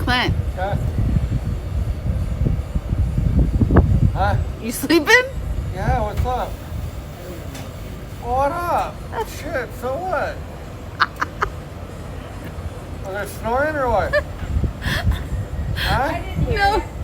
Clint, Okay. Huh? you sleeping? Yeah, what's up? What up? Shit, so what? Was there snoring or what? Huh? No.